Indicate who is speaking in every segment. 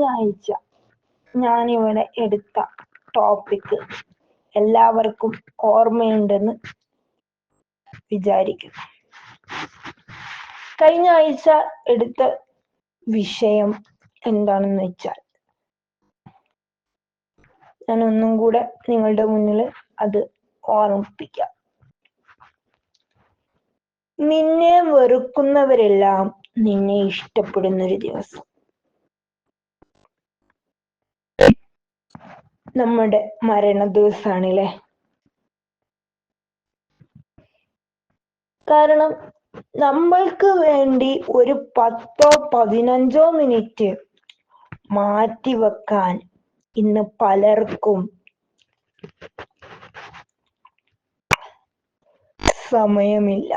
Speaker 1: കഴിഞ്ഞ ആഴ്ച ഞാനിവിടെ എടുത്ത ടോപ്പിക് എല്ലാവർക്കും ഓർമ്മയുണ്ടെന്ന് വിചാരിക്കുന്നു. കഴിഞ്ഞ ആഴ്ച എടുത്ത വിഷയം എന്താണെന്ന് വെച്ചാൽ, ഞാൻ ഒന്നും കൂടെ നിങ്ങളുടെ മുന്നിൽ അത് ഓർമ്മിപ്പിക്കാം. നിന്നെ വെറുക്കുന്നവരെല്ലാം നിന്നെ ഇഷ്ടപ്പെടുന്നൊരു ദിവസം. നമ്മുടെ മരണ ദിവസാണല്ലേ. കാരണം നമ്മൾക്ക് വേണ്ടി ഒരു 10-15 മിനിറ്റ് മാറ്റിവെക്കാൻ ഇന്ന് പലർക്കും സമയമില്ല.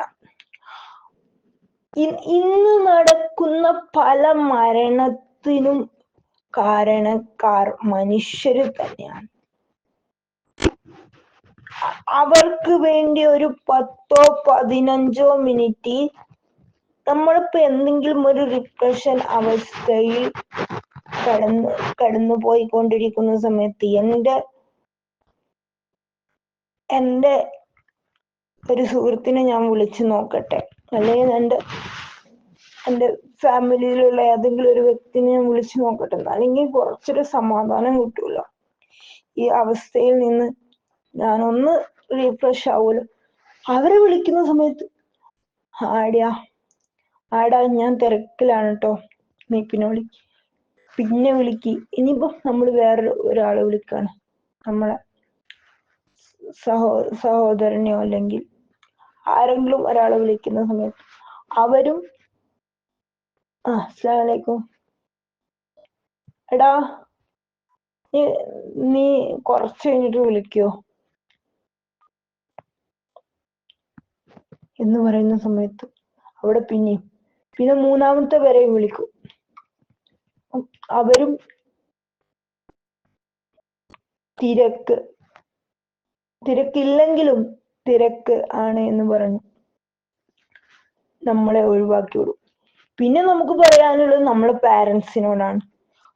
Speaker 1: ഇന്ന് നടക്കുന്ന പല മരണത്തിനും കാരണക്കാർ മനുഷ്യര് തന്നെയാണ്. അവർക്ക് വേണ്ടി ഒരു 10-15 മിനിറ്റ് നമ്മളിപ്പോ എന്തെങ്കിലും ഒരു ഡിപ്രഷൻ അവസ്ഥയിൽ കടന്നു പോയിക്കൊണ്ടിരിക്കുന്ന സമയത്ത് എൻ്റെ ഒരു സുഹൃത്തിനെ ഞാൻ വിളിച്ചു നോക്കട്ടെ, അല്ലെങ്കിൽ എൻ്റെ ഫാമിലിയിലുള്ള ഏതെങ്കിലും ഒരു വ്യക്തിനെ ഞാൻ വിളിച്ചു നോക്കട്ടെ, അല്ലെങ്കിൽ കുറച്ചൊരു സമാധാനം കിട്ടുമല്ലോ. ഈ അവസ്ഥയിൽ നിന്ന് ഞാനൊന്ന് റീഫ്രഷ് ആവുമല്ലോ. അവരെ വിളിക്കുന്ന സമയത്ത് ആടാ ഞാൻ തിരക്കിലാണ് കേട്ടോ, നീ പിന്നെ വിളിക്ക്. ഇനിയിപ്പോ നമ്മൾ വേറെ ഒരാളെ വിളിക്കാണ്, നമ്മളെ സഹോദരനെയോ അല്ലെങ്കിൽ ആരെങ്കിലും ഒരാളെ വിളിക്കുന്ന സമയത്ത് അവരും അസ്സലാമു അലൈക്കും, എടാ നീ കുറച്ച് കഴിഞ്ഞിട്ട് വിളിക്കോ എന്ന് പറയുന്ന സമയത്ത് അവിടെ പിന്നെ മൂന്നാമത്തെ വരെയും വിളിക്കും. അവരും തിരക്കില്ലെങ്കിലും തിരക്ക് ആണ് എന്ന് പറഞ്ഞു നമ്മളെ ഒഴിവാക്കി വിടും. പിന്നെ നമുക്ക് പറയാനുള്ളത് നമ്മളെ പാരൻസിനോടാണ്.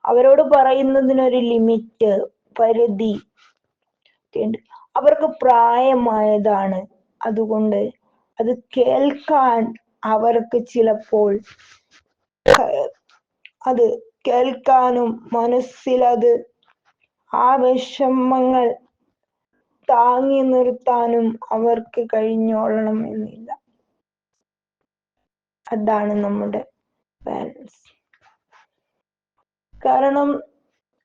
Speaker 1: അവരോട് പറയുന്നതിനൊരു ലിമിറ്റ്, പരിധി ഉണ്ട്. അവർക്ക് പ്രായമായതാണ്, അതുകൊണ്ട് അത് കേൾക്കാൻ അവർക്ക് ചിലപ്പോൾ അത് കേൾക്കാനും മനസ്സിലത് ആ വിഷമങ്ങൾ താങ്ങി നിർത്താനും അവർക്ക് കഴിഞ്ഞോളണം എന്നില്ല. അതാണ് നമ്മുടെ പാരൻസ്. കാരണം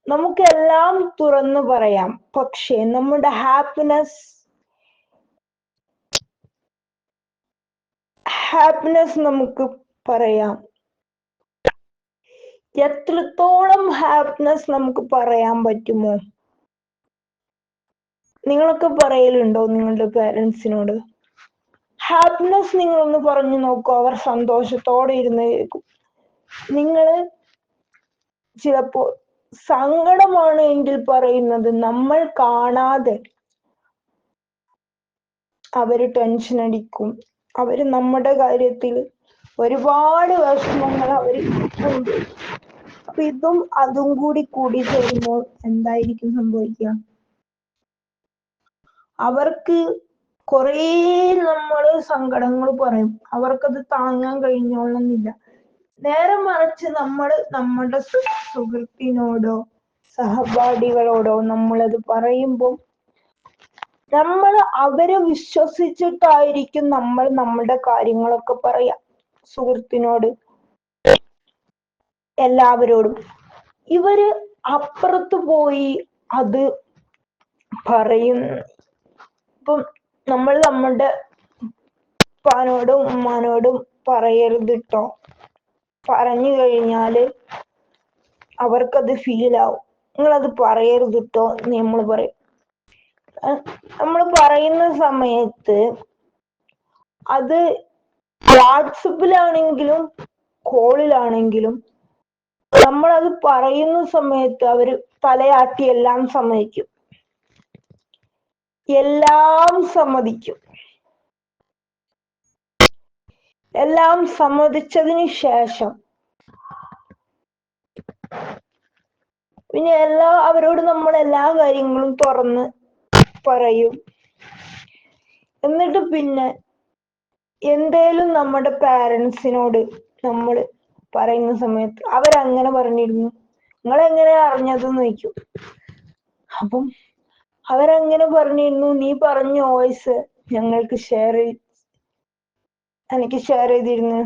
Speaker 1: നമുക്കെല്ലാം തുറന്നു പറയാം, പക്ഷെ നമ്മുടെ ഹാപ്പിനെസ് നമുക്ക് പറയാം. എത്രത്തോളം ഹാപ്പിനെസ് നമുക്ക് പറയാൻ പറ്റുമോ? നിങ്ങളൊക്കെ പറയലുണ്ടോ നിങ്ങളുടെ പാരൻസിനോട്? ഹാപ്പിനെസ് നിങ്ങളൊന്ന് പറഞ്ഞു നോക്കൂ, അവർ സന്തോഷത്തോടെ ഇരുന്ന് കേൾക്കും. നിങ്ങള് ചിലപ്പോൾ സങ്കടമാണ് എങ്കിൽ പറയുന്നത് നമ്മൾ കാണാതെ അവര് ടെൻഷൻ അടിക്കും. അവര് നമ്മുടെ കാര്യത്തിൽ ഒരുപാട് വിഷമങ്ങൾ അവർക്ക്. അപ്പൊ ഇതും അതും കൂടി ചേരുമ്പോൾ എന്തായിരിക്കും സംഭവിക്കുക? അവർക്ക് കുറേ നമ്മള് സങ്കടങ്ങൾ പറയും, അവർക്കത് താങ്ങാൻ കഴിഞ്ഞോളന്നില്ല. നേരെ മറിച്ച് നമ്മുടെ സുഹൃത്തിനോടോ സഹപാഠികളോടോ നമ്മളത് പറയുമ്പോൾ അവരെ വിശ്വസിച്ചിട്ടായിരിക്കും നമ്മൾ നമ്മുടെ കാര്യങ്ങളൊക്കെ പറയാം. സുഹൃത്തിനോട്, എല്ലാവരോടും. ഇവര് അപ്പുറത്ത് പോയി അത് പറയുന്നു. ഇപ്പം നമ്മൾ നമ്മുടെ ഉപ്പാനോടും ഉമ്മാനോടും പറയരുതിട്ടോ, പറഞ്ഞു കഴിഞ്ഞാല് അവർക്കത് ഫീൽ ആവും. നിങ്ങളത് പറയരുതിട്ടോ എന്ന് നമ്മൾ പറയും. നമ്മൾ പറയുന്ന സമയത്ത് അത് വാട്സപ്പിലാണെങ്കിലും കോളിലാണെങ്കിലും നമ്മളത് പറയുന്ന സമയത്ത് അവര് തലയാട്ടി എല്ലാം സമ്മതിക്കും, എല്ലാം സമ്മതിക്കും. എല്ലാം സമ്മതിച്ചതിന് ശേഷം പിന്നെ അവരോട് നമ്മൾ എല്ലാ കാര്യങ്ങളും തുറന്ന് പറയും. എന്നിട്ട് പിന്നെ എന്തേലും നമ്മുടെ പാരൻസിനോട് നമ്മൾ പറയുന്ന സമയത്ത് അവരങ്ങനെ പറഞ്ഞിരുന്നു, നിങ്ങളെങ്ങനെ അറിഞ്ഞതെന്ന് ചോദിക്കും. അപ്പം അവരങ്ങനെ പറഞ്ഞിരുന്നു, നീ പറഞ്ഞ വോയിസ് ഞങ്ങൾക്ക് എനിക്ക് ഷെയർ ചെയ്തിരുന്നു.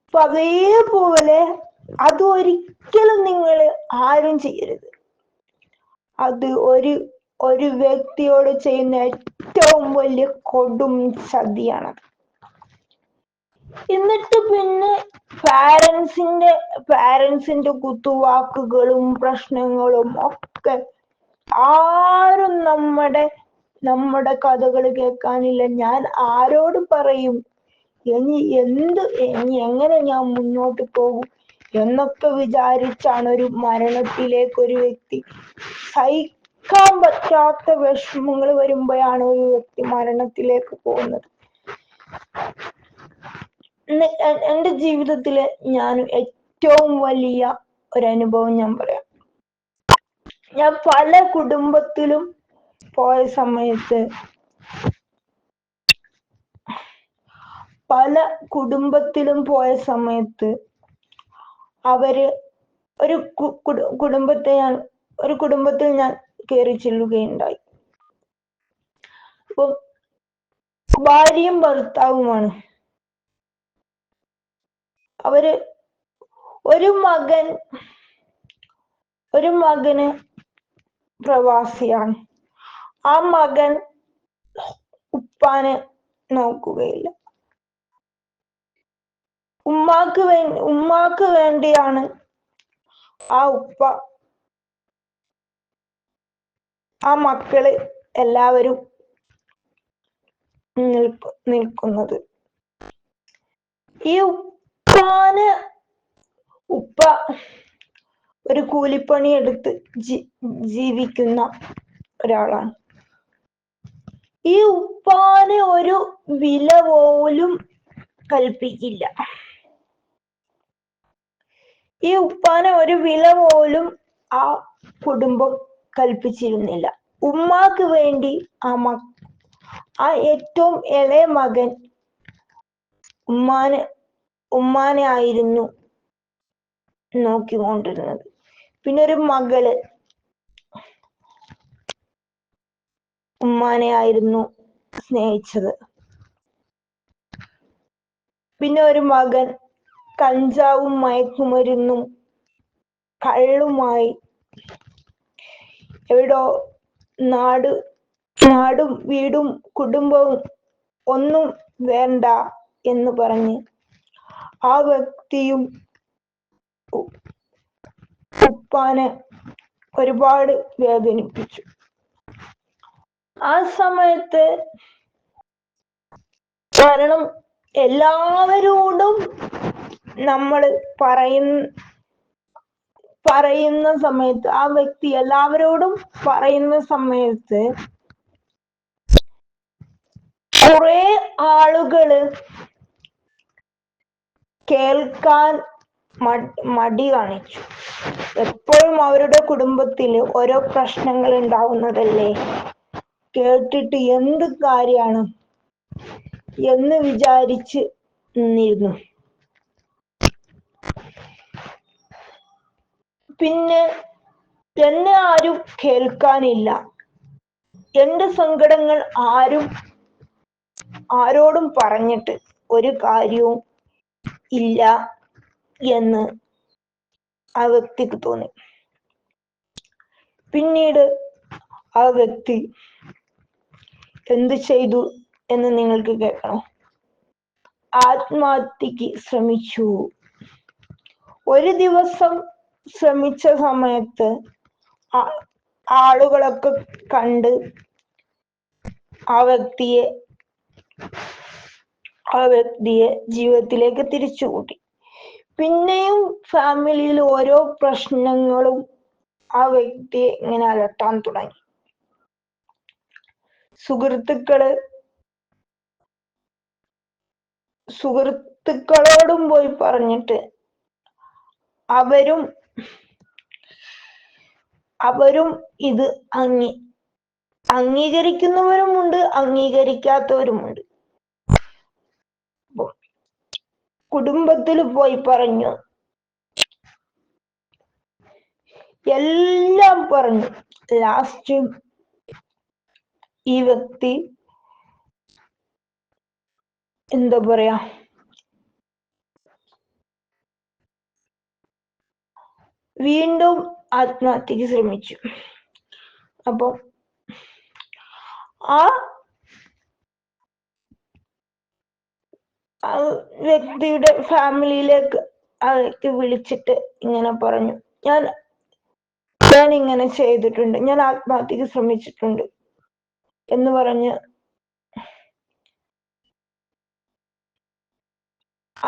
Speaker 1: അപ്പൊ അതേപോലെ അത് ഒരിക്കലും നിങ്ങൾ ആരും ചെയ്യരുത്. അത് ഒരു വ്യക്തിയോട് ചെയ്യുന്ന ഏറ്റവും വലിയ കൊടും ചതിയാണ്. എന്നിട്ട് പിന്നെ പാരൻസിന്റെ കുത്തുവാക്കുകളും പ്രശ്നങ്ങളും ഒക്കെ ആരും നമ്മുടെ കഥകൾ കേൾക്കാനില്ല. ഞാൻ ആരോട് പറയും, ഇനി എങ്ങനെ ഞാൻ മുന്നോട്ട് പോകും എന്നൊക്കെ വിചാരിച്ചാണ് ഒരു മരണത്തിലേക്ക് ഒരു വ്യക്തി, സഹിക്കാൻ പറ്റാത്ത വിഷമങ്ങൾ വരുമ്പോഴാണ് ഒരു വ്യക്തി മരണത്തിലേക്ക് പോകുന്നത്. എൻ്റെ ജീവിതത്തില് ഞാൻ ഏറ്റവും വലിയ ഒരനുഭവം ഞാൻ പറയാം. ഞാൻ പല കുടുംബത്തിലും പോയ സമയത്ത് അവര് ഒരു കുടുംബത്തിൽ ഞാൻ കയറി ചെല്ലുകയുണ്ടായി. അപ്പൊ ഭാര്യയും ഭർത്താവുമാണ്. അവര് ഒരു മകന് പ്രവാസിയാണ്. ആ മകൻ ഉപ്പാനെ നോക്കുകയില്ല. ഉമ്മാക്ക് വേണ്ടിയാണ് ആ ഉപ്പ, ആ മക്കള് എല്ലാവരും നിൽക്കുന്നത്. ഈ ഉപ്പ ഒരു കൂലിപ്പണി എടുത്ത് ജീവിക്കുന്ന ഒരാളാണ്. ഈ ഉപ്പാന് ഒരു വില പോലും കൽപ്പിക്കില്ല. ഈ ഉപ്പാന് ഒരു വില പോലും ആ കുടുംബം കൽപ്പിച്ചിരുന്നില്ല. ഉമ്മാക്ക് വേണ്ടി ആ ഏറ്റവും ഇളയ മകൻ ഉമ്മാനെ ആയിരുന്നു നോക്കിക്കൊണ്ടിരുന്നത്. പിന്നെ ഒരു മകള് ഉമ്മാനെ ആയിരുന്നു സ്നേഹിച്ചത്. പിന്നെ ഒരു മകൻ കഞ്ചാവും മയക്കുമരുന്നും കള്ളുമായി എവിടോ നാടും വീടും കുടുംബവും ഒന്നും വേണ്ട എന്ന് പറഞ്ഞ് ആ വ്യക്തിയും ഉപ്പാനെ ഒരുപാട് വേദനിപ്പിച്ചു. ആ സമയത്ത് കാരണം എല്ലാവരോടും നമ്മൾ പറയുന്ന സമയത്ത്, ആ വ്യക്തി എല്ലാവരോടും പറയുന്ന സമയത്ത് കുറെ ആളുകള് കേൾക്കാൻ മടി കാണിച്ചു. എപ്പോഴും അവരുടെ കുടുംബത്തില് ഓരോ പ്രശ്നങ്ങൾ ഉണ്ടാവുന്നതല്ലേ, കേട്ടിട്ട് എന്ത് കാര്യാണ് എന്ന് വിചാരിച്ച് നിന്നിരുന്നു. പിന്നെ എന്നെ ആരും കേൾക്കാനില്ല, എന്റെ സങ്കടങ്ങൾ ആരോടും പറഞ്ഞിട്ട് ഒരു കാര്യവും ഇല്ല എന്ന് ആ വ്യക്തിക്ക് തോന്നി. പിന്നീട് ആ വ്യക്തി എന്ത് ചെയ്തു എന്ന് നിങ്ങൾക്ക് കേൾക്കണോ? ആത്മഹത്യക്ക് ശ്രമിച്ചു. ഒരു ദിവസം ശ്രമിച്ച സമയത്ത് ആളുകളൊക്കെ കണ്ട് ആ വ്യക്തിയെ ജീവിതത്തിലേക്ക് തിരിച്ചുകൂട്ടി. പിന്നെയും ഫാമിലിയിൽ ഓരോ പ്രശ്നങ്ങളും ആ വ്യക്തിയെ ഇങ്ങനെ അലട്ടാൻ തുടങ്ങി. സുഹൃത്തുക്കളോടും പോയി പറഞ്ഞിട്ട് അവരും ഇത് അംഗീകരിക്കുന്നവരുമുണ്ട്, അംഗീകരിക്കാത്തവരുമുണ്ട്. കുടുംബത്തിൽ പോയി പറഞ്ഞു, എല്ലാം പറഞ്ഞു. ലാസ്റ്റ് ഈ വ്യക്തി എന്താ പറയാ, വീണ്ടും ആത്മഹത്യക്ക് ശ്രമിച്ചു. അപ്പൊ ആ വ്യക്തിയുടെ ഫാമിലിയിലേക്ക് ആ വ്യക്തി വിളിച്ചിട്ട് ഇങ്ങനെ പറഞ്ഞു, ഞാൻ ഇങ്ങനെ ചെയ്തിട്ടുണ്ട്, ഞാൻ ആത്മഹത്യക്ക് ശ്രമിച്ചിട്ടുണ്ട് എന്ന് പറഞ്ഞ്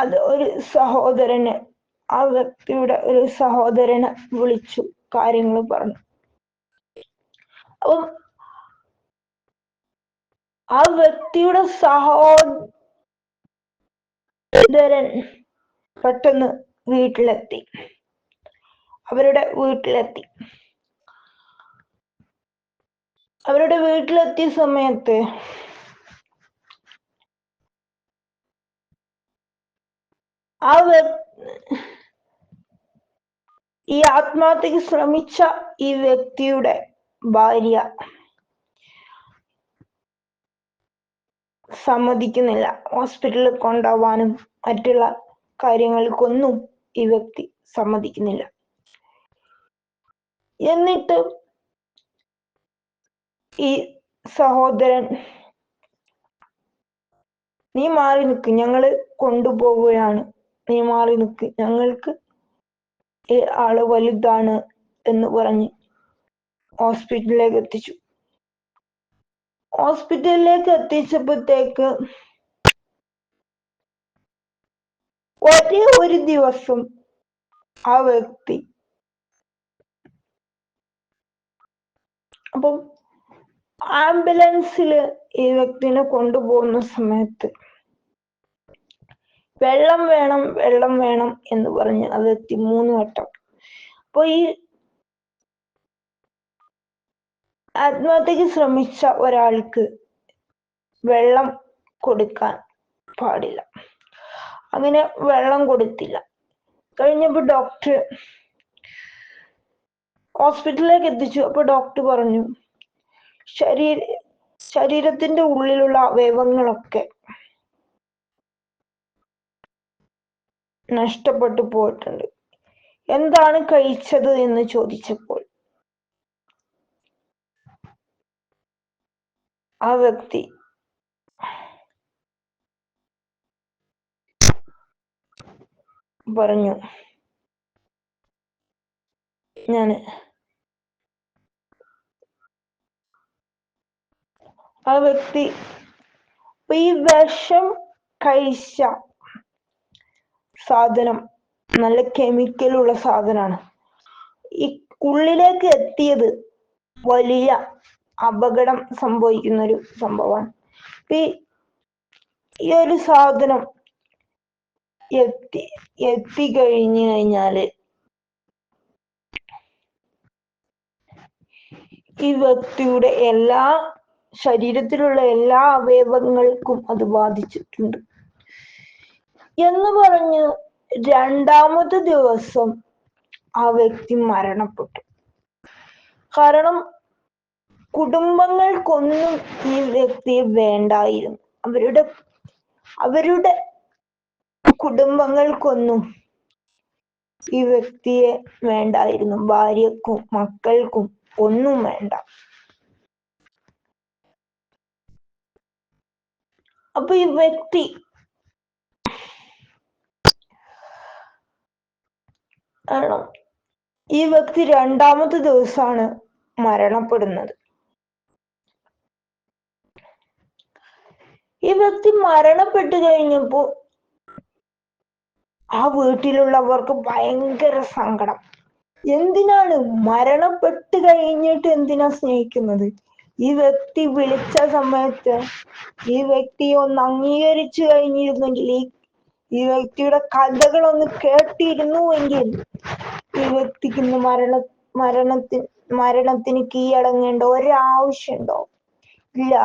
Speaker 1: അത് ഒരു സഹോദരനെ, ആ വ്യക്തിയുടെ ഒരു സഹോദരനെ വിളിച്ചു കാര്യങ്ങൾ പറഞ്ഞു. അപ്പം ആ വ്യക്തിയുടെ സഹോദരൻ പെട്ടെന്ന് അവരുടെ വീട്ടിലെത്തിയ സമയത്ത് ഈ ആത്മഹത്യക്ക് ശ്രമിച്ച ഈ വ്യക്തിയുടെ ഭാര്യ സമ്മതിക്കുന്നില്ല. ഹോസ്പിറ്റലിൽ കൊണ്ടുപോവാനും മറ്റുള്ള കാര്യങ്ങൾക്കൊന്നും ഈ വ്യക്തി സമ്മതിക്കുന്നില്ല. എന്നിട്ട് ഈ സഹോദരൻ, നീ മാറി നിൽക്ക്, ഞങ്ങള് കൊണ്ടുപോവുകയാണ്, നീ മാറി നിൽക്ക്, ഞങ്ങൾക്ക് ഈ ആള് വലുതാണ് എന്ന് പറഞ്ഞ് ഹോസ്പിറ്റലിലേക്ക് എത്തിച്ചു. ഹോസ്പിറ്റലിലേക്ക് എത്തിച്ചപ്പോഴത്തേക്ക് ഒരേ ഒരു ദിവസം ആ വ്യക്തി, അപ്പം ആംബുലൻസില് ഈ വ്യക്തിനെ കൊണ്ടുപോകുന്ന സമയത്ത് വെള്ളം വേണം എന്ന് പറഞ്ഞ് ആ വ്യക്തി 3 വട്ടം. അപ്പൊ ഈ ആത്മഹത്യക്ക് ശ്രമിച്ച ഒരാൾക്ക് വെള്ളം കൊടുക്കാൻ പാടില്ല. അങ്ങനെ വെള്ളം കൊടുത്തില്ല. കഴിഞ്ഞപ്പോ ഡോക്ടർ ഹോസ്പിറ്റലിലേക്ക് എത്തിച്ചു. അപ്പൊ ഡോക്ടർ പറഞ്ഞു, ശരീരത്തിന്റെ ഉള്ളിലുള്ള അവയവങ്ങളൊക്കെ നഷ്ടപ്പെട്ടു പോയിട്ടുണ്ട്. എന്താണ് കഴിച്ചത് എന്ന് ചോദിച്ചപ്പോൾ ആ വ്യക്തി പറഞ്ഞു, ആ വ്യക്തി ഈ വിഷം കഴിച്ച സാധനം നല്ല കെമിക്കലുള്ള സാധനമാണ്. ഈ ഉള്ളിലേക്ക് എത്തിയത് വലിയ അപകടം സംഭവിക്കുന്ന ഒരു സംഭവമാണ്. ഈ ഒരു സാധനം എത്തിക്കഴിഞ്ഞു കഴിഞ്ഞാല് ഈ വ്യക്തിയുടെ ശരീരത്തിലുള്ള എല്ലാ അവയവങ്ങൾക്കും അത് ബാധിച്ചിട്ടുണ്ട് എന്ന് പറഞ്ഞ് 2ാമത്തെ ദിവസം ആ വ്യക്തി മരണപ്പെട്ടു. കാരണം കുടുംബങ്ങൾക്കൊന്നും ഈ വ്യക്തിയെ വേണ്ടായിരുന്നു. അവരുടെ കുടുംബങ്ങൾക്കൊന്നും ഈ വ്യക്തിയെ വേണ്ടായിരുന്നു. ഭാര്യക്കും മക്കൾക്കും ഒന്നും വേണ്ട. അപ്പൊ ഈ വ്യക്തി ഈ വ്യക്തി 2ാമത്തെ ദിവസമാണ് മരണപ്പെടുന്നത്. ഈ വ്യക്തി മരണപ്പെട്ടു കഴിഞ്ഞപ്പോ ആ വീട്ടിലുള്ളവർക്ക് ഭയങ്കര സങ്കടം. എന്തിനാണ് മരണപ്പെട്ട് കഴിഞ്ഞിട്ട് എന്തിനാ സ്നേഹിക്കുന്നത്? ഈ വ്യക്തി വിളിച്ച സമയത്ത് ഈ വ്യക്തിയെ ഒന്ന് അംഗീകരിച്ചു കഴിഞ്ഞിരുന്നെങ്കിൽ ഈ വ്യക്തിയുടെ കഥകളൊന്ന് കേട്ടിരുന്നുവെങ്കിൽ ഈ വ്യക്തിക്ക് ഇന്ന് മരണത്തിന് കീഴടങ്ങേണ്ട ഒരാവശ്യമുണ്ടോ? ഇല്ല.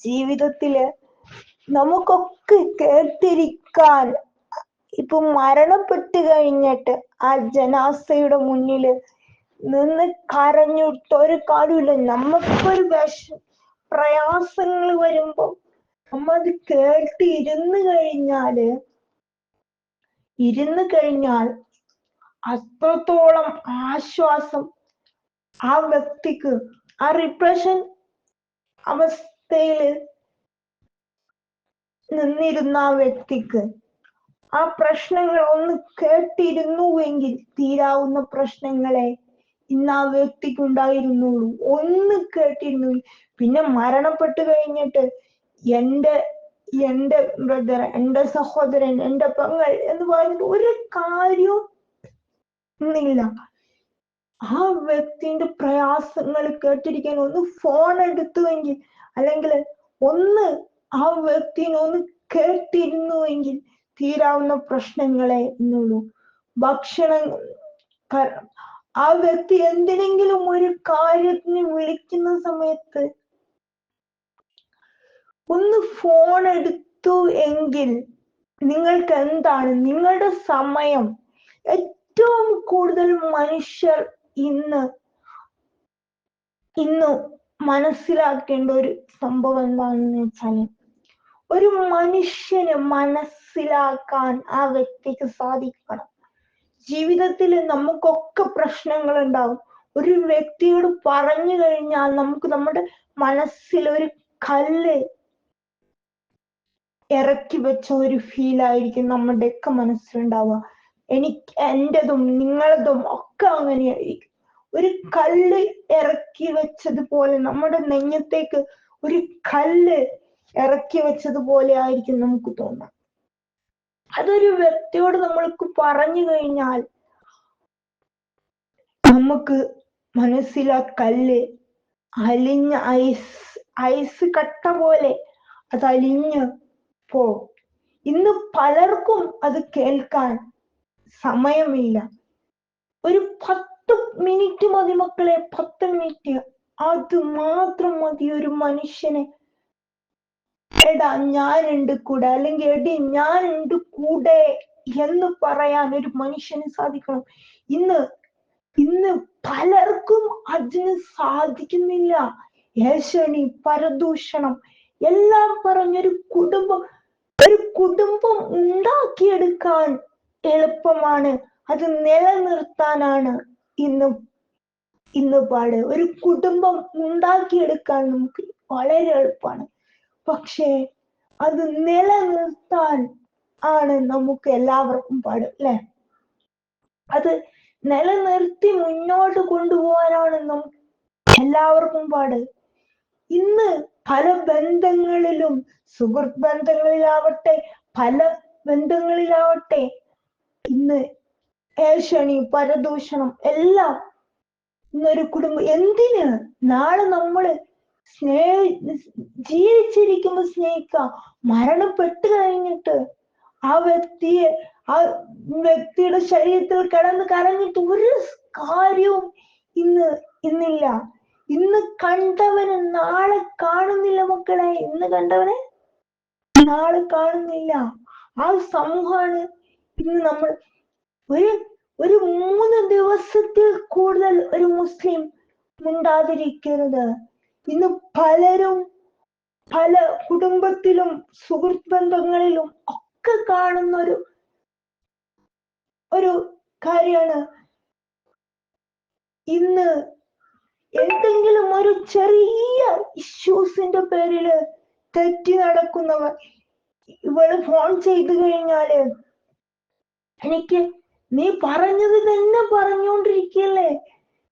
Speaker 1: ജീവിതത്തില് നമുക്കൊക്കെ കേട്ടിരിക്കാൻ ഇപ്പൊ മരണപ്പെട്ട് കഴിഞ്ഞിട്ട് ആ ജനാസയുടെ മുന്നില് നിന്ന് കരഞ്ഞിട്ട് ഒരു കാര്യമില്ല. നമുക്കൊരു പ്രയാസങ്ങൾ വരുമ്പോ നമ്മ അത് കേട്ട് ഇരുന്ന് കഴിഞ്ഞാൽ അത്രത്തോളം ആശ്വാസം ആ വ്യക്തിക്ക്, ആ റിപ്രഷൻ അവസ്ഥയില് നിന്നിരുന്ന ആ വ്യക്തിക്ക് ആ പ്രശ്നങ്ങൾ ഒന്ന് കേട്ടിരുന്നുവെങ്കിൽ തീരാവുന്ന പ്രശ്നങ്ങളെ ഇന്ന് ആ വ്യക്തിക്ക് ഉണ്ടായിരുന്നുള്ളൂ. ഒന്ന് കേട്ടിരുന്നു. പിന്നെ മരണപ്പെട്ടു കഴിഞ്ഞിട്ട് എന്റെ ബ്രദർ, എന്റെ സഹോദരൻ, എന്റെ പെങ്ങൾ എന്ന് പറഞ്ഞിട്ട് ഒരു കാര്യവും ഇല്ല. ആ വ്യക്തിന്റെ പ്രയാസങ്ങൾ കേട്ടിരിക്കാൻ ഒന്ന് ഫോൺ എടുത്തുവെങ്കിൽ, അല്ലെങ്കിൽ ഒന്ന് ആ വ്യക്തിനെ ഒന്ന് കേട്ടിരുന്നുവെങ്കിൽ തീരാവുന്ന പ്രശ്നങ്ങളെ ഇന്നുള്ളൂ. ഭക്ഷണം, ആ വ്യക്തി എന്തിനെങ്കിലും ഒരു കാര്യത്തിന് വിളിക്കുന്ന സമയത്ത് ഒന്ന് ഫോൺ എടുത്തു എങ്കിൽ നിങ്ങൾക്ക് എന്താണ് നിങ്ങളുടെ സമയം? ഏറ്റവും കൂടുതൽ മനുഷ്യർ ഇന്ന് മനസ്സിലാക്കേണ്ട ഒരു സംഭവം എന്താണെന്ന് വെച്ചാല്, ഒരു മനുഷ്യനെ മനസ്സിലാക്കാൻ ആ വ്യക്തിക്ക് സാധിക്കണം. ജീവിതത്തിൽ നമുക്കൊക്കെ പ്രശ്നങ്ങൾ ഉണ്ടാവും. ഒരു വ്യക്തിയോട് പറഞ്ഞു കഴിഞ്ഞാൽ നമുക്ക് നമ്മുടെ മനസ്സിൽ ഒരു കല്ല് ഇറക്കി വെച്ച ഒരു ഫീൽ ആയിരിക്കും നമ്മുടെയൊക്കെ മനസ്സിലുണ്ടാവുക. എന്റെതും നിങ്ങളതും ഒക്കെ അങ്ങനെയായിരിക്കും. ഒരു കല്ല് ഇറക്കി വെച്ചതുപോലെ, നമ്മുടെ നെഞ്ഞത്തേക്ക് ഒരു കല്ല് ഇറക്കി വെച്ചതുപോലെ ആയിരിക്കും നമുക്ക് തോന്നുക. അതൊരു വ്യക്തിയോട് നമ്മൾക്ക് പറഞ്ഞു കഴിഞ്ഞാൽ നമുക്ക് മനസ്സിലാ കല്ല് അലിഞ്ഞ ഐസ് കട്ട പോലെ അത് അലിഞ്ഞ് പോകും. ഇന്ന് പലർക്കും അത് കേൾക്കാൻ സമയമില്ല. ഒരു 10 മിനിറ്റ് മതി മക്കളെ, 10 മിനിറ്റ്. അത് മാത്രം മതി ഒരു മനുഷ്യനെ എടാ ഞാനുണ്ട് കൂടെ, അല്ലെങ്കിൽ എടി ഞാനുണ്ട് കൂടെ എന്ന് പറയാൻ ഒരു മനുഷ്യന് സാധിക്കണം. ഇന്ന് പലർക്കും അതിന് സാധിക്കുന്നില്ല. ഏഷണി, പരദൂഷണം എല്ലാം പറഞ്ഞൊരു കുടുംബം ഉണ്ടാക്കിയെടുക്കാൻ എളുപ്പമാണ്, അത് നിലനിർത്താനാണ് ഇന്ന് പാട്. ഒരു കുടുംബം ഉണ്ടാക്കിയെടുക്കാൻ നമുക്ക് വളരെ എളുപ്പമാണ്, പക്ഷേ അത് നിലനിർത്താൻ ആണ് നമുക്ക് എല്ലാവർക്കും പാട്, അല്ലെ? അത് നിലനിർത്തി മുന്നോട്ട് കൊണ്ടുപോകാനാണ് നമുക്ക് എല്ലാവർക്കും പാട്. ഇന്ന് പല ബന്ധങ്ങളിലും, സുഹൃത്ത് ബന്ധങ്ങളിലാവട്ടെ, പല ബന്ധങ്ങളിലാവട്ടെ, ഇന്ന് ഏഷണി, പരദൂഷണം എല്ലാം. ഇന്നൊരു കുടുംബം എന്തിന്? നാളെ നമ്മള് ജീവിച്ചിരിക്കുമ്പോ സ്നേഹിക്കാം, മരണപ്പെട്ട് കഴിഞ്ഞിട്ട് ആ വ്യക്തിയുടെ ശരീരത്തിൽ കിടന്ന് കരഞ്ഞിട്ട് ഒരു കാര്യവും ഇന്നില്ല. ഇന്ന് കണ്ടവന് നാളെ കാണുന്നില്ല മക്കളെ. ഇന്ന് കണ്ടവനെ നാളെ കാണുന്നില്ല. ആ സമൂഹമാണ് ഇന്ന് നമ്മൾ. ഒരു 3 ദിവസത്തിൽ കൂടുതൽ ഒരു മുസ്ലിം മിണ്ടാതിരിക്കരുത്. ഇന്ന് പലരും പല കുടുംബത്തിലും സുഹൃത്ത് ബന്ധങ്ങളിലും ഒക്കെ കാണുന്ന ഒരു കാര്യമാണ്. ഇന്ന് എന്തെങ്കിലും ഒരു ചെറിയ ഇഷ്യൂസിന്റെ പേരില് തെറ്റി നടക്കുന്നവർ ഇവള് ഫോൺ ചെയ്തു കഴിഞ്ഞാല്, നീ പറഞ്ഞത് തന്നെ പറഞ്ഞുകൊണ്ടിരിക്കല്ലേ,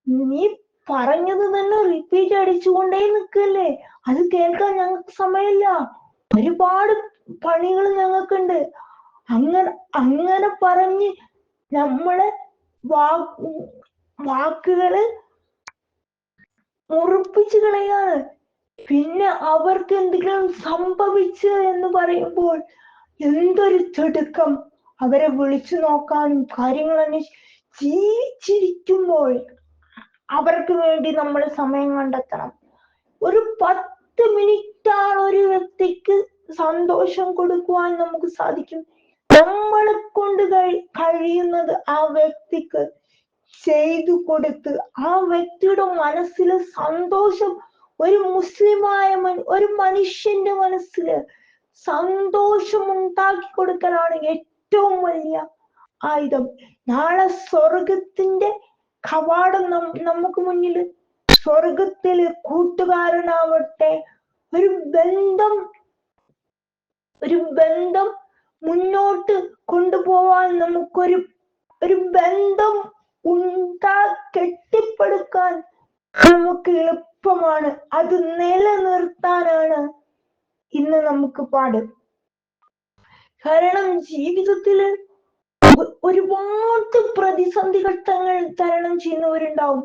Speaker 1: നീ പറഞ്ഞത് തന്നെ റിപ്പീറ്റ് അടിച്ചുകൊണ്ടേ നിൽക്കല്ലേ, അത് കേൾക്കാൻ ഞങ്ങൾക്ക് സമയമില്ല, ഒരുപാട് പണികൾ ഞങ്ങൾക്കുണ്ട്. അങ്ങനെ പറഞ്ഞ് നമ്മളെ വാക്കുകള് മുറിപ്പിച്ചു കളയാണ്. പിന്നെ അവർക്ക് എന്തെങ്കിലും സംഭവിച്ചു എന്ന് പറയുമ്പോൾ എന്തൊരു തിടുക്കം, അവരെ വിളിച്ചു നോക്കാനും കാര്യങ്ങൾ ജീവിച്ചിരിക്കുമ്പോൾ അവർക്ക് വേണ്ടി നമ്മൾ സമയം കണ്ടെത്തണം. ഒരു 10 മിനിറ്റാണ് ഒരു വ്യക്തിക്ക് സന്തോഷം കൊടുക്കുവാൻ നമുക്ക് സാധിക്കും. നമ്മളെ കൊണ്ട് കഴിയുന്നത് ആ വ്യക്തിക്ക് ചെയ്തു കൊടുത്ത് ആ വ്യക്തിയുടെ മനസ്സിൽ സന്തോഷം, ഒരു മുസ്ലിമായ ഒരു മനുഷ്യന്റെ മനസ്സിൽ സന്തോഷം ഉണ്ടാക്കി കൊടുക്കലാണ് ഏറ്റവും വലിയ ആയുധം. നാളെ സ്വർഗത്തിന്റെ കവാടം നമുക്ക് മുന്നിൽ, സ്വർഗത്തില് കൂട്ടുകാരനാവട്ടെ, ഒരു ബന്ധം മുന്നോട്ട് കൊണ്ടുപോവാൻ ഒരു ബന്ധം കെട്ടിപ്പടുക്കാൻ നമുക്ക് എളുപ്പമാണ്. അത് നിലനിർത്താനാണ് ഇന്ന് നമുക്ക് പാട്. കാരണം ജീവിതത്തില് ഒരുപാട് പ്രതിസന്ധി ഘട്ടങ്ങൾ തരണം ചെയ്യുന്നവരുണ്ടാവും.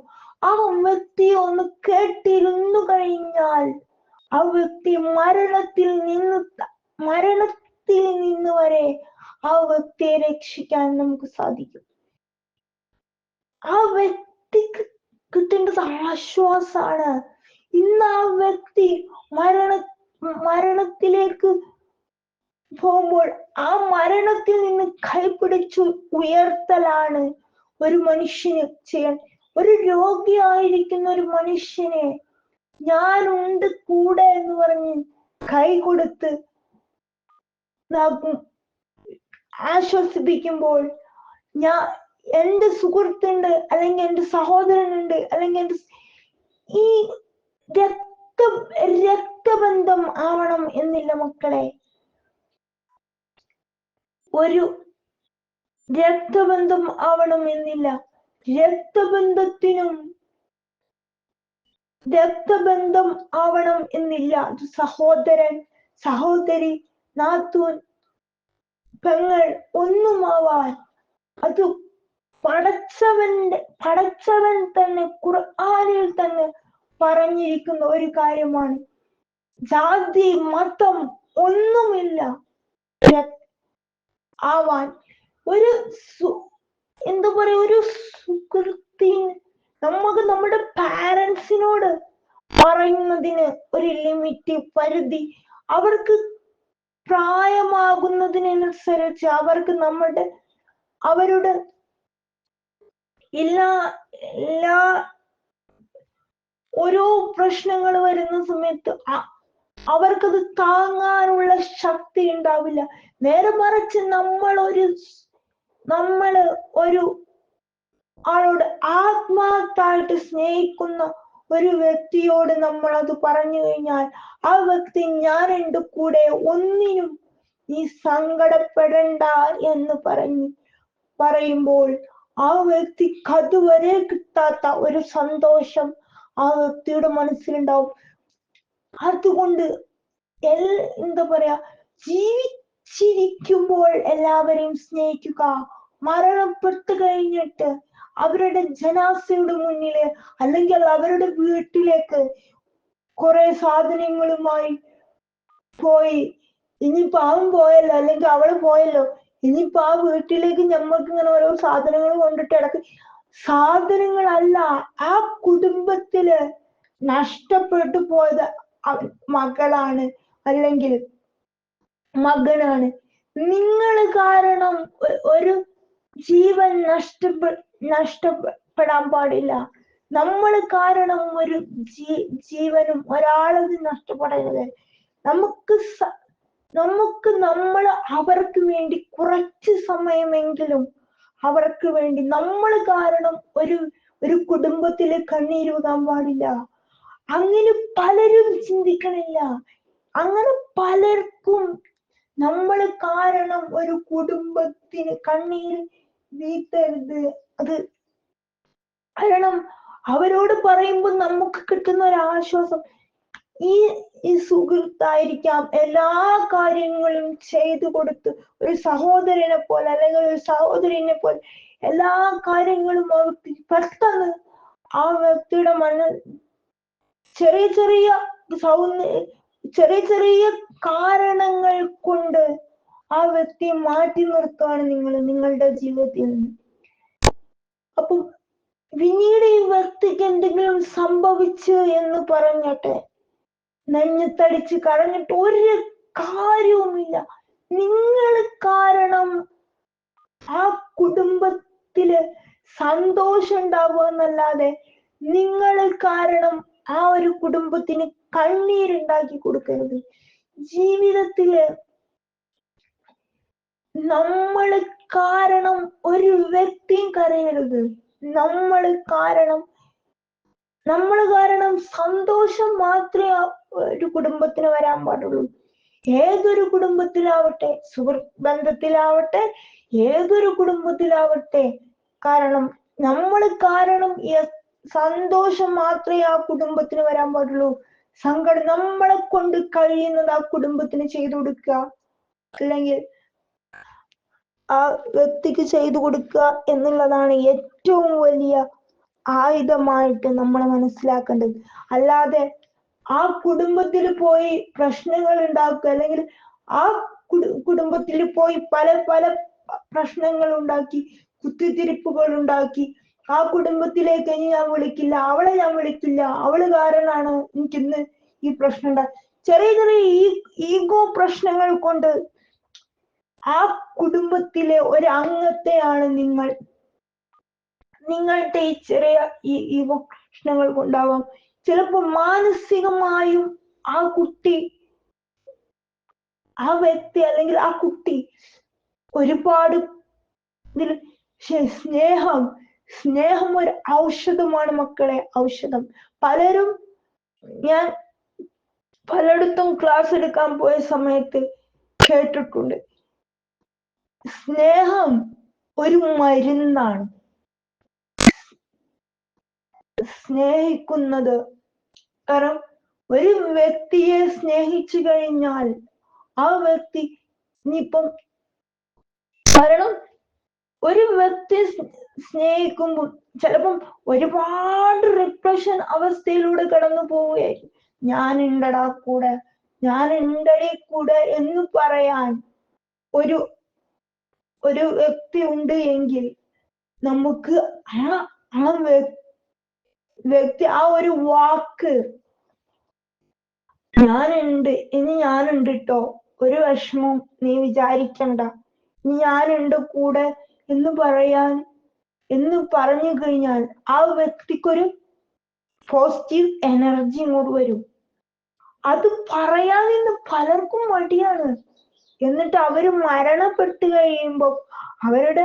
Speaker 1: ആ വ്യക്തി ഒന്ന് കേട്ടിരുന്നു കഴിഞ്ഞാൽ ആ വ്യക്തി മരണത്തിൽ നിന്ന് വരെ ആ വ്യക്തിയെ രക്ഷിക്കാൻ നമുക്ക് സാധിക്കും. ആ വ്യക്തിക്ക് കിട്ടേണ്ടത് ആശ്വാസാണ്. ഇന്ന് ആ വ്യക്തി മരണത്തിലേക്ക് പോകുമ്പോൾ ആ മരണത്തിൽ നിന്ന് കൈപിടിച്ചു ഉയർത്തലാണ് ഒരു മനുഷ്യന് ചെയ്യാൻ. ഒരു രോഗിയായിരിക്കുന്ന ഒരു മനുഷ്യനെ ഞാനുണ്ട് കൂടെ എന്ന് പറഞ്ഞ് കൈ കൊടുത്ത് ആശ്വസിപ്പിക്കുമ്പോൾ, എന്റെ സുഹൃത്തുണ്ട്, അല്ലെങ്കിൽ എന്റെ സഹോദരനുണ്ട്, അല്ലെങ്കിൽ ഈ രക്തബന്ധം ആവണം എന്നില്ല മക്കളെ. ഒരു രക്തബന്ധം ആവണം എന്നില്ല. രക്തബന്ധം ആവണം എന്നില്ല. സഹോദരൻ, സഹോദരി, നാത്തൂൻ, പെങ്ങൾ ഒന്നുമാവാൻ അത് പടച്ചവൻ തന്നെ ഖുർആനിൽ തന്നെ പറഞ്ഞിരിക്കുന്ന ഒരു കാര്യമാണ്. ജാതി മതം ഒന്നുമില്ല ആവാൻ. എന്താ പറയാ, ഒരു സുഹൃത്തിന് നമുക്ക് നമ്മുടെ പാരന്റ്സിനോട് പറയുന്നതിന് ഒരു ലിമിറ്റ്, പരിധി, അവർക്ക് പ്രായമാകുന്നതിനനുസരിച്ച് അവർക്ക് അവരുടെ എല്ലാ ഓരോ പ്രശ്നങ്ങൾ വരുന്ന സമയത്ത് അവർക്കത് താങ്ങാനുള്ള ശക്തി ഉണ്ടാവില്ല. നേരെ മറിച്ച് നമ്മൾ ഒരു ആളോട് ആത്മാർത്ഥമായിട്ട് സ്നേഹിക്കുന്ന ഒരു വ്യക്തിയോട് നമ്മൾ അത് പറഞ്ഞു കഴിഞ്ഞാൽ ആ വ്യക്തി ഞാനുണ്ട് കൂടെ, ഒന്നിനും നീ സങ്കടപ്പെടണ്ട എന്ന് പറയുമ്പോൾ ആ വ്യക്തിക്ക് അതുവരെ കിട്ടാത്ത ഒരു സന്തോഷം ആ വ്യക്തിയുടെ മനസ്സിലുണ്ടാവും. അതുകൊണ്ട് എന്താ പറയാ, ജീവിച്ചിരിക്കുമ്പോൾ എല്ലാവരെയും സ്നേഹിക്കുക. മരണപ്പെട്ടു കഴിഞ്ഞിട്ട് അവരുടെ ജനാസയുടെ മുന്നില് അല്ലെങ്കിൽ അവരുടെ വീട്ടിലേക്ക് കുറെ സാധനങ്ങളുമായി പോയി, ഇനിയിപ്പോ അവൻ പോയല്ലോ അല്ലെങ്കിൽ അവള് പോയല്ലോ, ഇനിയിപ്പോ ആ വീട്ടിലേക്ക് നമ്മൾക്ക് ഇങ്ങനെ ഓരോ സാധനങ്ങൾ കൊണ്ടിട്ട് ഇടക്ക്, സാധനങ്ങളല്ല, ആ കുടുംബത്തില് നഷ്ടപ്പെട്ടു പോയത് മകളാണ് അല്ലെങ്കിൽ മകനാണ്. നിങ്ങൾ കാരണം ഒരു ജീവൻ നഷ്ടപ്പെടാൻ പാടില്ല. നമ്മൾ കാരണം ഒരു ജീവനും ഒരാളത് നഷ്ടപ്പെടരുത്. നമുക്ക് നമ്മൾ അവർക്ക് വേണ്ടി കുറച്ച് സമയമെങ്കിലും അവർക്ക് വേണ്ടി, നമ്മൾ കാരണം ഒരു കുടുംബത്തില് കണ്ണീരൂതാൻ പാടില്ല. അങ്ങനെ പലരും ചിന്തിക്കണില്ല. അങ്ങനെ പലർക്കും നമ്മൾ കാരണം ഒരു കുടുംബത്തിന് കണ്ണീര് വീഴ്ത്തരുത്. അത് കാരണം അവരോട് പറയുമ്പോൾ നമുക്ക് കിട്ടുന്ന ഒരു ആശ്വാസം, ഈ സുഹൃത്തായിരിക്കാം എല്ലാ കാര്യങ്ങളും ചെയ്തു കൊടുത്ത് ഒരു സഹോദരനെ പോലെ അല്ലെങ്കിൽ ഒരു സഹോദരിനെ പോലെ എല്ലാ കാര്യങ്ങളും അവർക്ക് പെട്ടെന്ന് ആ വ്യക്തിയുടെ ചെറിയ ചെറിയ കാരണങ്ങൾ കൊണ്ട് ആ വ്യക്തിയെ മാറ്റി നിർത്തുകയാണ് നിങ്ങൾ നിങ്ങളുടെ ജീവിതത്തിൽ നിന്ന്. അപ്പം പിന്നീട് ഈ വ്യക്തിക്ക് എന്തെങ്കിലും സംഭവിച്ചു എന്ന് പറഞ്ഞട്ടെ, നെഞ്ഞത്തടിച്ച് കരഞ്ഞിട്ട് ഒരു കാര്യവുമില്ല. നിങ്ങൾ കാരണം ആ കുടുംബത്തില് സന്തോഷം ഉണ്ടാവുക എന്നല്ലാതെ നിങ്ങൾ കാരണം ആ ഒരു കുടുംബത്തിന് കണ്ണീരുണ്ടാക്കി കൊടുക്കരുത്. ജീവിതത്തില് നമ്മൾ കാരണം ഒരു വ്യക്തിയും കരയരുത്. നമ്മൾ കാരണം സന്തോഷം മാത്രമേ ഒരു കുടുംബത്തിന് വരാൻ പാടുള്ളൂ. ഏതൊരു കുടുംബത്തിലാവട്ടെ, സുഹൃത്ത് ബന്ധത്തിലാവട്ടെ, ഏതൊരു കുടുംബത്തിലാവട്ടെ, കാരണം നമ്മൾ കാരണം സന്തോഷം മാത്രമേ ആ കുടുംബത്തിന് വരാൻ പാടുള്ളൂ. സങ്കടം നമ്മളെ കൊണ്ട് കഴിയുന്നത് ആ കുടുംബത്തിന് ചെയ്തു കൊടുക്കുക, അല്ലെങ്കിൽ ആ വ്യക്തിക്ക് ചെയ്തു കൊടുക്കുക എന്നുള്ളതാണ് ഏറ്റവും വലിയ ആയുധമായിട്ട് നമ്മൾ മനസ്സിലാക്കേണ്ടത്. അല്ലാതെ ആ കുടുംബത്തിൽ പോയി പ്രശ്നങ്ങൾ ഉണ്ടാക്കുക, അല്ലെങ്കിൽ ആ കുടുംബത്തിൽ പോയി പല പല പ്രശ്നങ്ങൾ ഉണ്ടാക്കി, കുത്തിത്തിരിപ്പുകൾ ഉണ്ടാക്കി, ആ കുടുംബത്തിലേക്ക് ഇനി ഞാൻ വിളിക്കില്ല, അവളെ ഞാൻ വിളിക്കില്ല, അവള് കാരണമാണ് എനിക്കിന്ന് ഈ പ്രശ്നം ഉണ്ടായി. ചെറിയ ചെറിയ ഈഗോ പ്രശ്നങ്ങൾ കൊണ്ട് ആ കുടുംബത്തിലെ ഒരു അംഗത്തെയാണ് നിങ്ങളുടെ ഈ ചെറിയ ഈഗോ പ്രശ്നങ്ങൾ കൊണ്ടാവാം ചിലപ്പോൾ മാനസികമായും ആ കുട്ടി, ആ വ്യക്തി അല്ലെങ്കിൽ ആ കുട്ടി ഒരുപാട് സ്നേഹം ഒരു ഔഷധമാണ് മക്കളെ, ഔഷധം. ഞാൻ പലയിടത്തും ക്ലാസ് എടുക്കാൻ പോയ സമയത്ത് കേട്ടിട്ടുണ്ട്, സ്നേഹം ഒരു മരുന്നാണ്. സ്നേഹിക്കുന്നത്, കാരണം ഒരു വ്യക്തിയെ സ്നേഹിച്ചു കഴിഞ്ഞാൽ ആ വ്യക്തി ഇനിയിപ്പം, കാരണം ഒരു വ്യക്തി സ്നേഹിക്കുമ്പോൾ ചിലപ്പം ഒരുപാട് റിപ്രഷൻ അവസ്ഥയിലൂടെ കടന്നു പോവുകയായിരിക്കും. ഞാൻ ഉണ്ടടാ കൂടെ, ഞാൻ ഉണ്ടടി കൂടെ എന്ന് പറയാൻ ഒരു വ്യക്തി ഉണ്ട് എങ്കിൽ നമുക്ക് ആ വ്യക്തി ആ ഒരു വാക്ക്, ഞാനുണ്ട്, ഇനി ഞാനുണ്ട് ട്ടോ, ഒരു വിഷമവും നീ വിചാരിക്കണ്ട, ഇനി ഞാനുണ്ട് കൂടെ എന്ന് പറഞ്ഞു കഴിഞ്ഞാൽ ആ വ്യക്തിക്കൊരു പോസിറ്റീവ് എനർജി ഇങ്ങോട്ട് വരും. അത് പറയാൻ ഇന്ന് പലർക്കും മടിയാണ്. എന്നിട്ട് അവര് മരണപ്പെട്ട് കഴിയുമ്പോ അവരുടെ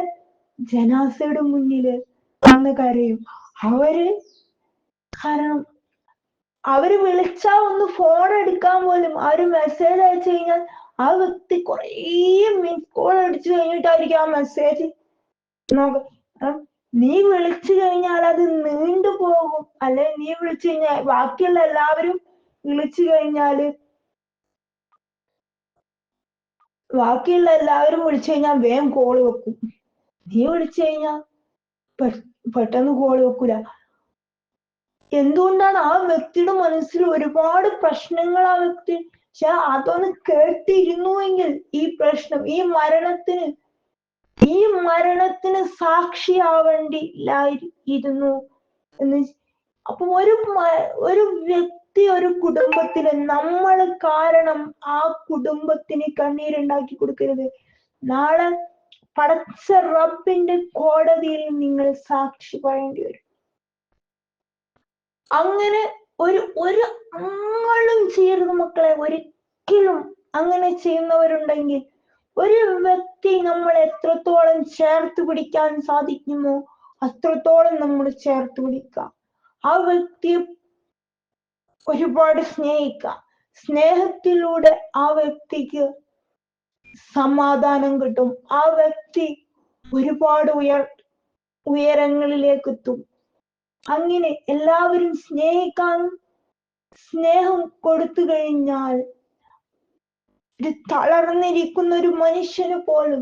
Speaker 1: ജനാസയുടെ മുന്നില് വന്ന് കരയും. കാരണം അവര് വിളിച്ചാ ഒന്ന് ഫോൺ എടുക്കാൻ പോലും, അവര് മെസ്സേജ് അയച്ചു കഴിഞ്ഞാൽ ആ വ്യക്തി കുറേ മിസ് കോൾ അടിച്ചു കഴിഞ്ഞിട്ടായിരിക്കും ആ മെസ്സേജ് നീ വിളിച്ചു കഴിഞ്ഞാൽ അത് നീണ്ടു പോകും. അല്ലെ നീ വിളിച്ചു കഴിഞ്ഞാൽ ബാക്കിയുള്ള എല്ലാവരും വിളിച്ചു കഴിഞ്ഞാൽ വേഗം കോള് വെക്കും. നീ വിളിച്ചു കഴിഞ്ഞാൽ പെട്ടെന്ന് കോള് വെക്കൂല. എന്തുകൊണ്ടാണ്? ആ വ്യക്തിയുടെ മനസ്സിൽ ഒരുപാട് പ്രശ്നങ്ങൾ ആ വ്യക്തി, പക്ഷെ അതൊന്ന് കേട്ടിരുന്നുവെങ്കിൽ ഈ പ്രശ്നം, ഈ മരണത്തിന് സാക്ഷിയാവേണ്ടിയിരുന്നു എന്ന്. അപ്പൊ ഒരു വ്യക്തി ഒരു കുടുംബത്തിന്, നമ്മൾ കാരണം ആ കുടുംബത്തിന് കണ്ണീരുണ്ടാക്കി കൊടുക്കരുത്. നാളെ പടച്ച റബ്ബിന്റെ കോടതിയിൽ നിങ്ങൾ സാക്ഷി പറയേണ്ടി വരും. അങ്ങനെ ഒരു ആളും ചെയ്യരുത് മക്കളെ, ഒരിക്കലും. അങ്ങനെ ചെയ്യുന്നവരുണ്ടെങ്കിൽ, ഒരു വ്യക്തി നമ്മൾ എത്രത്തോളം ചേർത്ത് പിടിക്കാൻ സാധിക്കുമോ അത്രത്തോളം നമ്മൾ ചേർത്ത് പിടിക്കാം. ആ വ്യക്തിയെ ഒരുപാട് സ്നേഹിക്കാം. സ്നേഹത്തിലൂടെ ആ വ്യക്തിക്ക് സമാധാനം കിട്ടും. ആ വ്യക്തി ഒരുപാട് ഉയരങ്ങളിലേക്ക് എത്തും. അങ്ങനെ എല്ലാവരും സ്നേഹിക്കാനും, സ്നേഹം കൊടുത്തു കഴിഞ്ഞാൽ ഒരു തളർന്നിരിക്കുന്ന ഒരു മനുഷ്യന് പോലും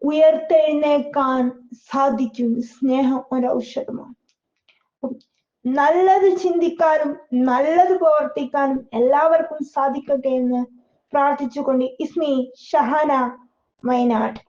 Speaker 1: ഉയർത്തെഴുന്നേക്കാൻ സാധിക്കും. സ്നേഹം ഒരു ഔഷധമാണ്. നല്ലത് ചിന്തിക്കാനും നല്ലത് പ്രവർത്തിക്കാനും എല്ലാവർക്കും സാധിക്കട്ടെ എന്ന് പ്രാർത്ഥിച്ചുകൊണ്ട് ഇസ്മി ഷഹാന വയനാട്.